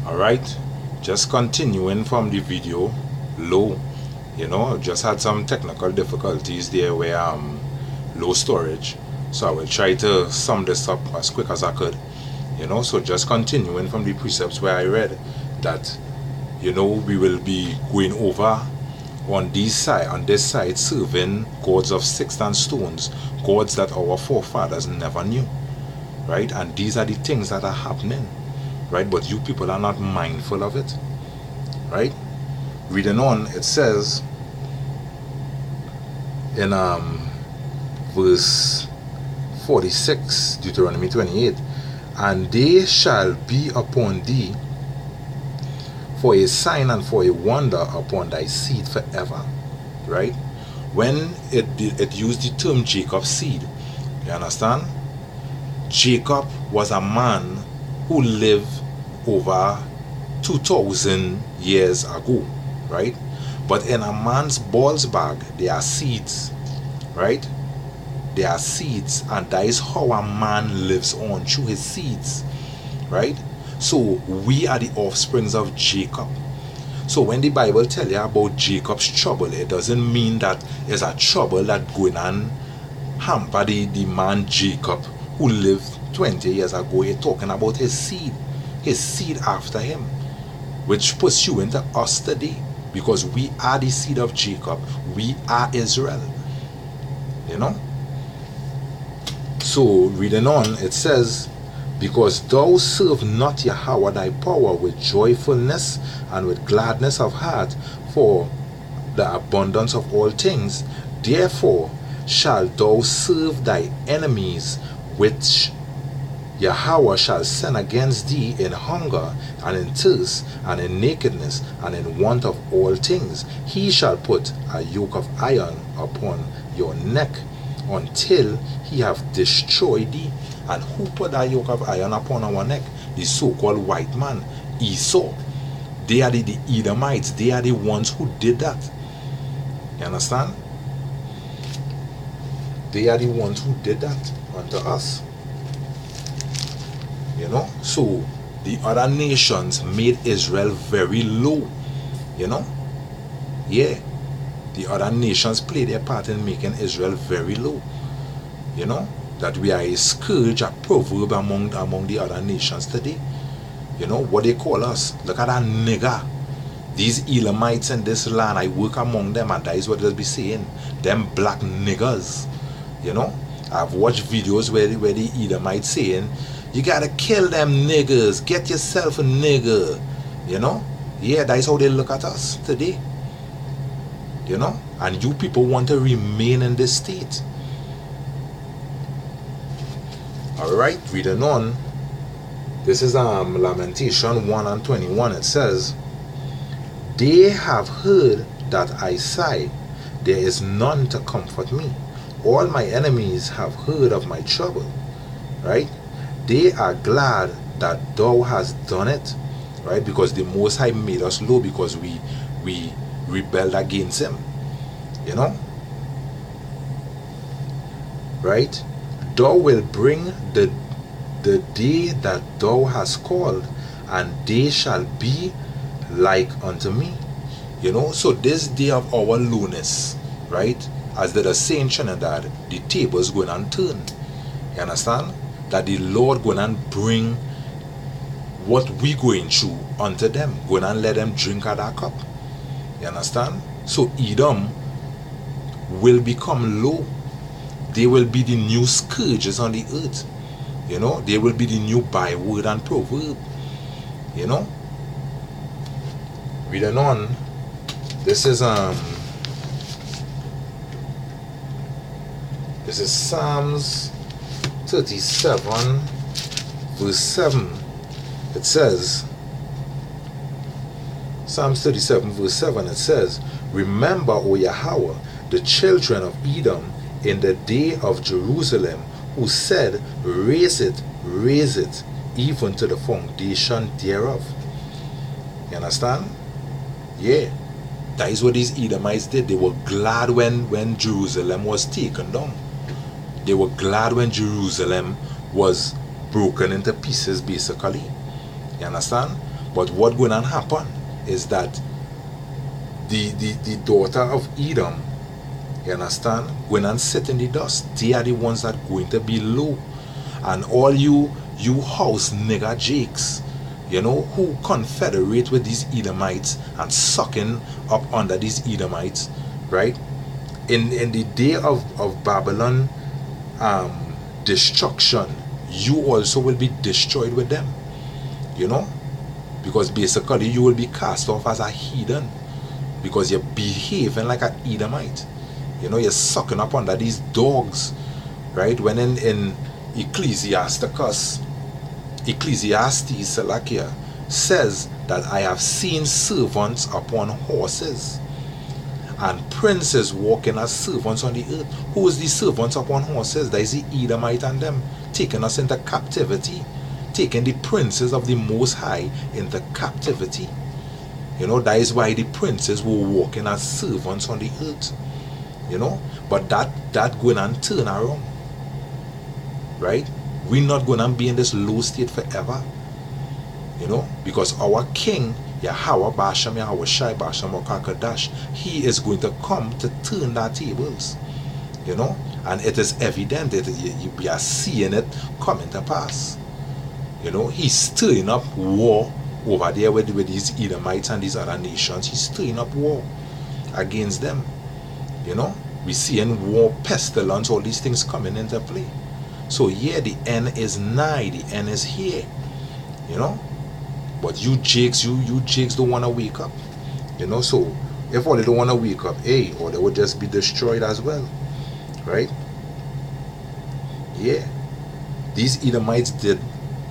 Alright, just continuing from the video low. Just had some technical difficulties there where low storage, so I will try to sum this up as quick as I could. So just continuing from the precepts where I read that we will be going over on this side serving gods of sticks and stones, gods that our forefathers never knew, right? And these are the things that are happening, right? But you people are not mindful of it, right? Reading on, it says in verse 46, Deuteronomy 28, and they shall be upon thee for a sign and for a wonder upon thy seed forever, right? When it used the term Jacob's seed, you understand? Jacob was a man who lived over 2,000 years ago, right? But in a man's balls bag, there are seeds, right? There are seeds, and that is how a man lives on, through his seeds, right? So we are the offsprings of Jacob. So when the Bible tell you about Jacob's trouble, it doesn't mean that it's a trouble that going on hamper the man Jacob who lived 20 years ago. It's talking about his seed after him, which pursuing to us today, because we are the seed of Jacob. We are Israel. So reading on, it says, because thou serve not Yahweh thy power with joyfulness and with gladness of heart for the abundance of all things, therefore shalt thou serve thy enemies, which Yahweh shall send against thee in hunger and in thirst and in nakedness and in want of all things. He shall put a yoke of iron upon your neck until he have destroyed thee. And who put that yoke of iron upon our neck? The so-called white man, Esau. They are the Edomites. They are the ones who did that. You understand? They are the ones who did that unto us. So the other nations made Israel very low. Yeah. The other nations played their part in making Israel very low. That we are a scourge, a proverb among the other nations today. What they call us. Look at that nigger. These Edomites in this land, I work among them, and that is what they'll be saying. Them black niggers. I've watched videos where the Edomites saying, you gotta kill them niggers, get yourself a nigger. Yeah, that is how they look at us today. And you people want to remain in this state. Alright, reading on. This is Lamentation 1 and 21. It says, they have heard that I sigh, there is none to comfort me. All my enemies have heard of my trouble. Right? They are glad that thou hast done it. Right? Because the Most High made us low, because we rebelled against him. Right? Thou will bring the day that thou hast called, and they shall be like unto me. So this day of our lowness, right, as did the Saint Trinidad, the tables going and turn. You understand? That the Lord going and bring what we going through unto them, going and let them drink at that cup. You understand? So Edom will become low. They will be the new scourges on the earth. They will be the new byword and proverb. Reading on, this is Psalms 37 verse 7. It says, Psalms 37 verse 7, it says, remember, O Yahweh, the children of Edom in the day of Jerusalem, who said, raise it, even to the foundation thereof. You understand? Yeah. That is what these Edomites did. They were glad when Jerusalem was taken down. They were glad when Jerusalem was broken into pieces, basically. You understand? But what going to happen is that the daughter of Edom, you understand, going and sit in the dust. They are the ones that going to be low. And all you house nigger jakes, you know, who confederate with these Edomites and sucking up under these Edomites, right? In the day of Babylon destruction, you also will be destroyed with them, you know, because basically you will be cast off as a heathen because you're behaving like an Edomite. You know, you're sucking up under these dogs, right? When in Ecclesiastes, Salakia, says that I have seen servants upon horses and princes walking as servants on the earth. Who is the servants upon horses? That is the Edomite and them, taking us into captivity, taking the princes of the Most High into captivity. You know, that is why the princes were walking as servants on the earth. You know, but that going and turn around, right? We're not going to be in this low state forever, you know, because our king, Yahweh Basham, Yahweh Shai Basham Okakadash, he is going to come to turn our tables, you know, and it is evident that we are seeing it coming to pass. You know, he's stirring up war over there with these Edomites and these other nations. He's stirring up war against them. You know, we seeing war, pestilence, all these things coming into play. So yeah, the end is nigh, the end is here. You know, but you jakes, you jakes don't want to wake up. You know, so if all they don't want to wake up, or they would just be destroyed as well, right? Yeah, these Edomites did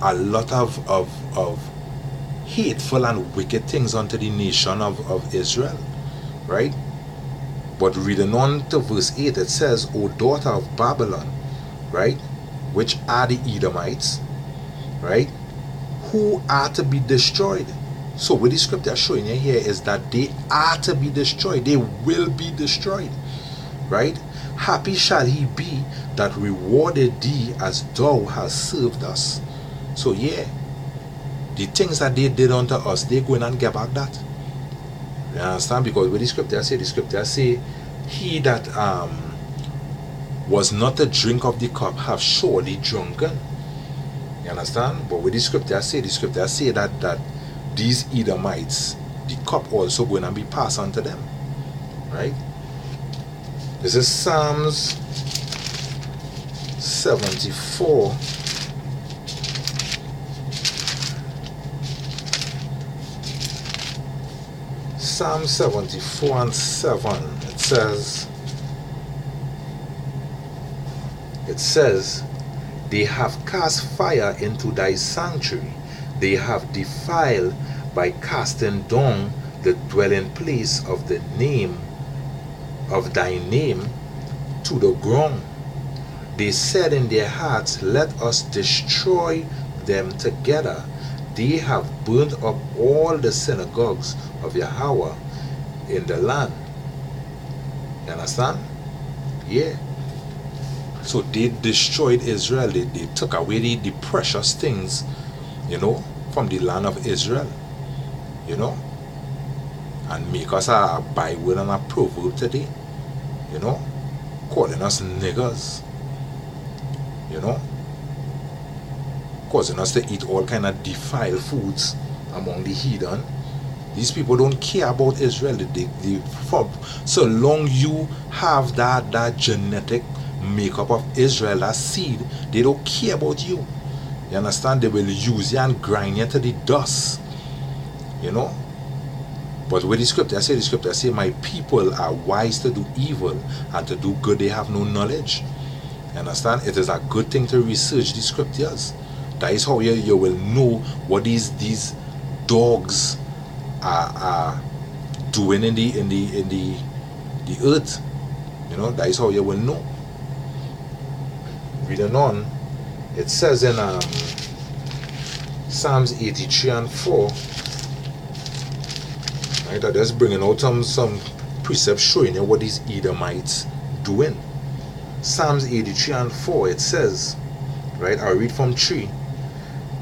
a lot of hateful and wicked things unto the nation of Israel, right? But reading on to verse 8, it says, O daughter of Babylon, right, which are the Edomites, right, who are to be destroyed. So what the scripture is showing you here is that they are to be destroyed. They will be destroyed, right? Happy shall he be that rewarded thee as thou hast served us. So yeah, the things that they did unto us, they go in and get back that. You understand? Because what the scripture say, he that was not to drink of the cup have surely drunken. You understand? But what the scripture say that these Edomites, the cup also going to be passed on to them. Right? This is Psalms 74. Psalm 74 and 7, it says, they have cast fire into thy sanctuary, they have defiled by casting down the dwelling place of the name of thy name to the ground. They said in their hearts, let us destroy them together. They have burned up all the synagogues of Yahweh in the land. You understand? Yeah. So they destroyed Israel. They took away the precious things, you know, from the land of Israel. You know, and make us a byword and a proverb today. You know, calling us niggers. You know, causing us to eat all kind of defiled foods among the heathen. These people don't care about Israel. So long you have that genetic makeup of Israel, that seed, they don't care about you. You understand? They will use you and grind you to the dust. You know? But with the scripture say, my people are wise to do evil, and to do good they have no knowledge. You understand? It is a good thing to research the scriptures. That is how you will know what these dogs are doing in the earth. You know, that is how you will know. Reading on, it says in Psalms 83 and 4, right, that is bringing out some precepts showing you what these Edomites doing. Psalms 83 and 4, it says, right, I'll read from 3.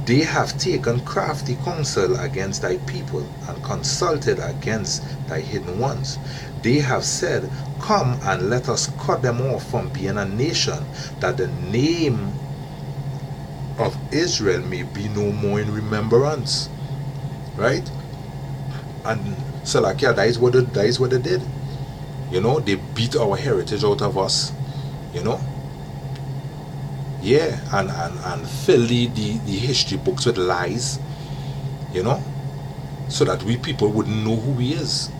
They have taken crafty counsel against thy people, and consulted against thy hidden ones. They have said, come and let us cut them off from being a nation, that the name of Israel may be no more in remembrance. Right? And Salakia, that is what they did. You know, they beat our heritage out of us. You know? Yeah, and fill the history books with lies, you know, so that we people wouldn't know who he is.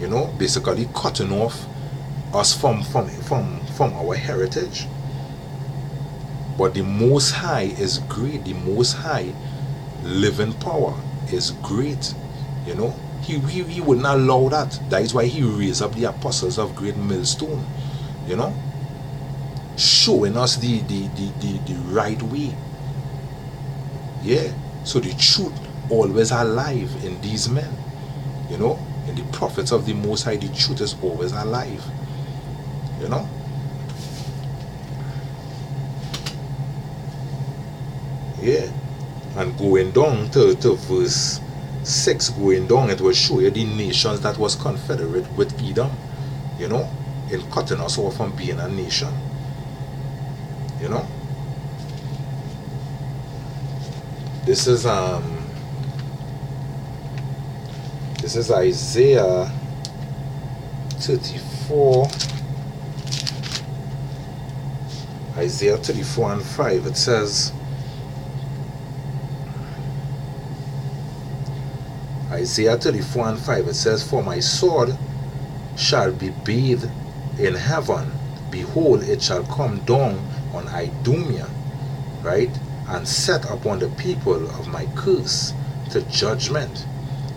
You know, basically cutting off us from our heritage. But the Most High is great. The Most High living power is great. You know, he wouldn't allow that. That is why he raised up the apostles of Great Millstone. You know, showing us the right way. Yeah. So the truth always alive in these men. You know, in the prophets of the Most High, the truth is always alive. You know. Yeah. And going down to verse 6, going down, it will show you the nations that was confederate with Edom. You know, in cutting us off from being a nation. You know, this is Isaiah 34. Isaiah 34 and 5. It says, Isaiah 34 and 5. It says, for my sword shall be bathed in heaven. Behold, it shall come down on Idumea, right, and set upon the people of my curse to judgment.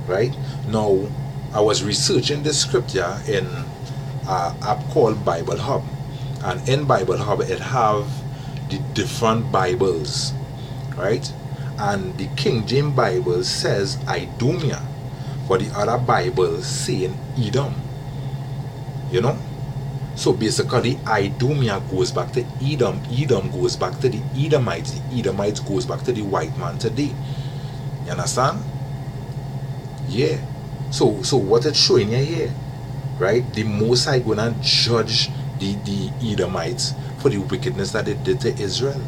Right now, I was researching this scripture in an app called Bible Hub, and in Bible Hub it have the different Bibles, right? And the King James Bible says Idumea, but the other Bible saying Edom. You know. So basically, Idumea goes back to Edom. Edom goes back to the Edomites. The Edomites goes back to the white man today. You understand? Yeah. So what it's showing you here, right? The Most High gonna judge the Edomites for the wickedness that they did to Israel.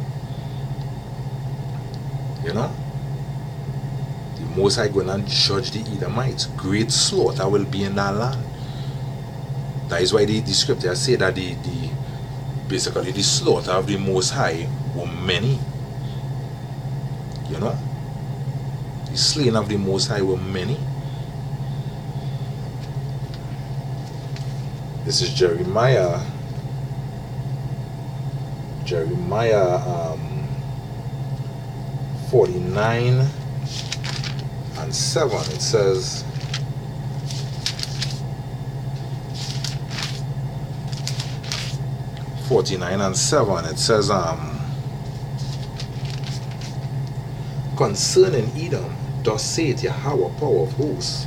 You know? The Most High gonna judge the Edomites. Great slaughter will be in that land. That is why the scripture say that basically the slaughter of the Most High were many. You know? The slain of the Most High were many. This is Jeremiah 49 and 7. It says, it says, concerning Edom, thus saith Yahweh, power of hosts,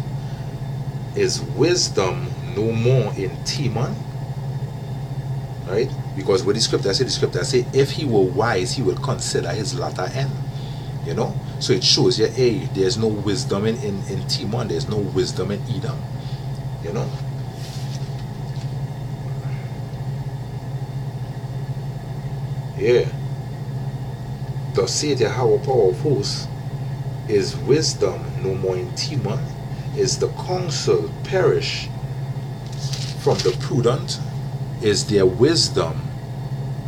is wisdom no more in Teman? Right? Because what the scripture say, if he were wise, he will consider his latter end. You know? So it shows you, hey, there's no wisdom in Teman, there's no wisdom in Edom. You know? Yeah. Thus saith Yahweh, power of hosts, is wisdom no more in Teman? Is the counsel perish from the prudent? Is their wisdom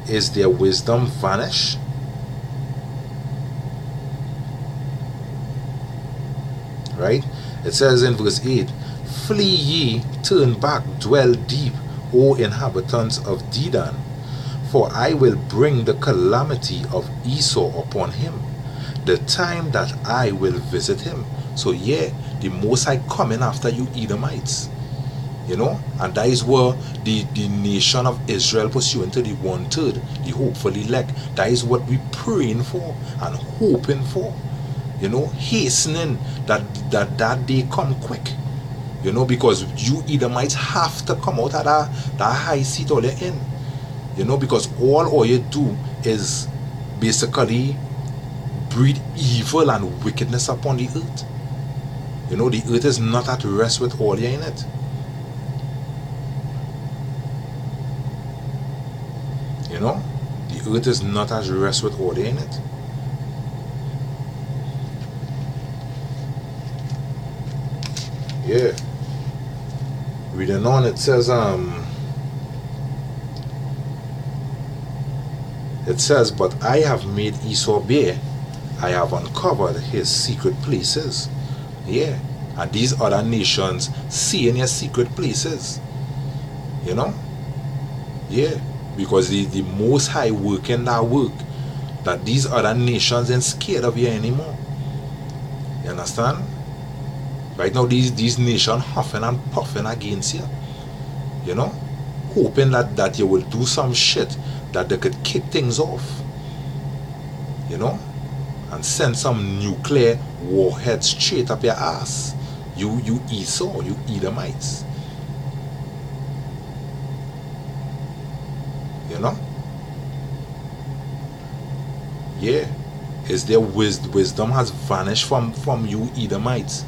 vanish? Right? It says in verse 8, flee ye, turn back, dwell deep, O inhabitants of Dedan, for I will bring the calamity of Esau upon him, the time that I will visit him. So yeah, the Most High coming after you Edomites. You know, and that is where the nation of Israel pursuant to the 1/3, the hopeful elect, that is what we praying for and hoping for. You know, hastening that day come quick. You know, because you Edomites have to come out of that high seat all you're in. You know, because all you do is basically breed evil and wickedness upon the earth. You know, the earth is not at rest with all in it. You know, the earth is not at rest with all in it. Yeah. Reading on, it says, but I have made Esau bare. I have uncovered his secret places. Yeah. And these other nations see in your secret places. You know? Yeah. Because the Most High work in that work, that these other nations ain't scared of you anymore. You understand? Right now, these nations huffing and puffing against you. You know? Hoping that you will do some shit that they could kick things off. You know? And send some nuclear warhead straight up your ass. You Esau, you Edomites. You know? Yeah. Is their wisdom has vanished from you Edomites.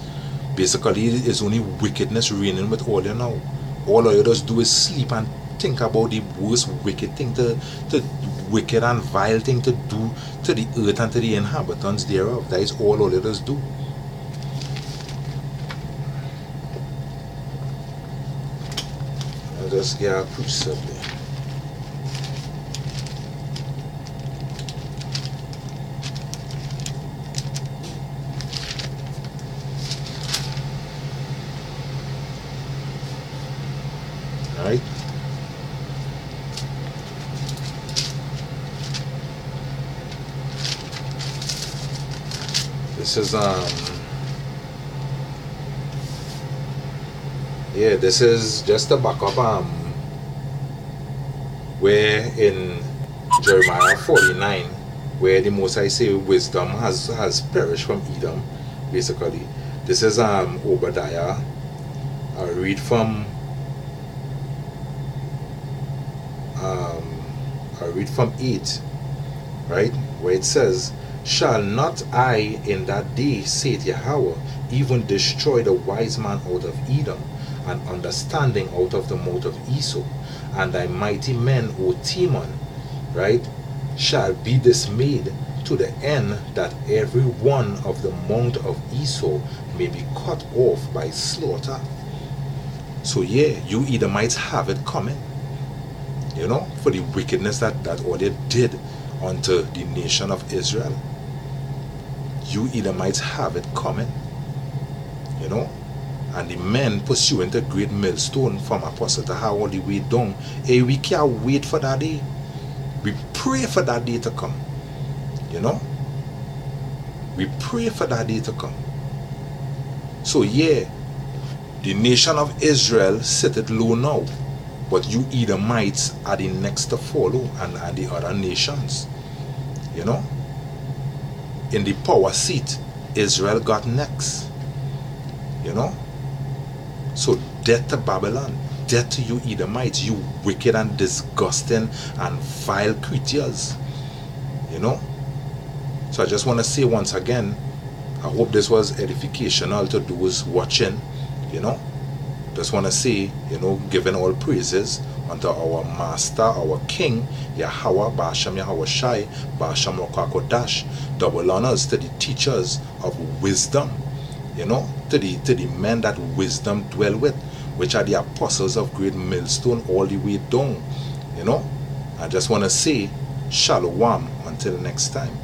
Basically, it's only wickedness reigning with all you now. All you just do is sleep and think about the worst wicked thing to wicked and vile thing to do to the earth and to the inhabitants thereof. That is all you just do. I'll just get a precept there. Right? This is yeah, this is just a backup where in Jeremiah 49, where the Most High say wisdom has perished from Edom. Basically, this is Obadiah. I'll read from 8, right, where it says, shall not I in that day, saith Yahweh, even destroy the wise man out of Edom, and understanding out of the mouth of Esau, and thy mighty men, O Timon, right, shall be dismayed, to the end that every one of the mount of Esau may be cut off by slaughter. So yeah, you Edomites have it coming. You know, for the wickedness that all they did unto the nation of Israel. You Edomites have it coming. You know, and the men pursuing the great millstone from Apostle to how all the way down. Hey, we can't wait for that day. We pray for that day to come. You know, we pray for that day to come. So yeah, the nation of Israel sitteth low now. But you Edomites are the next to follow, and the other nations. You know? In the power seat, Israel got next. You know? So death to Babylon, death to you Edomites, you wicked and disgusting and vile creatures. You know? So I just want to say once again, I hope this was edificational to those watching. You know? Just want to say, you know, giving all praises unto our Master, our King, Yahweh, Ba'ashem Yahweh Shai, Ba'ashem Rokakodash. Double honors to the teachers of wisdom, you know, to the men that wisdom dwell with, which are the apostles of great millstone all the way down, you know. I just want to say, Shalom until next time.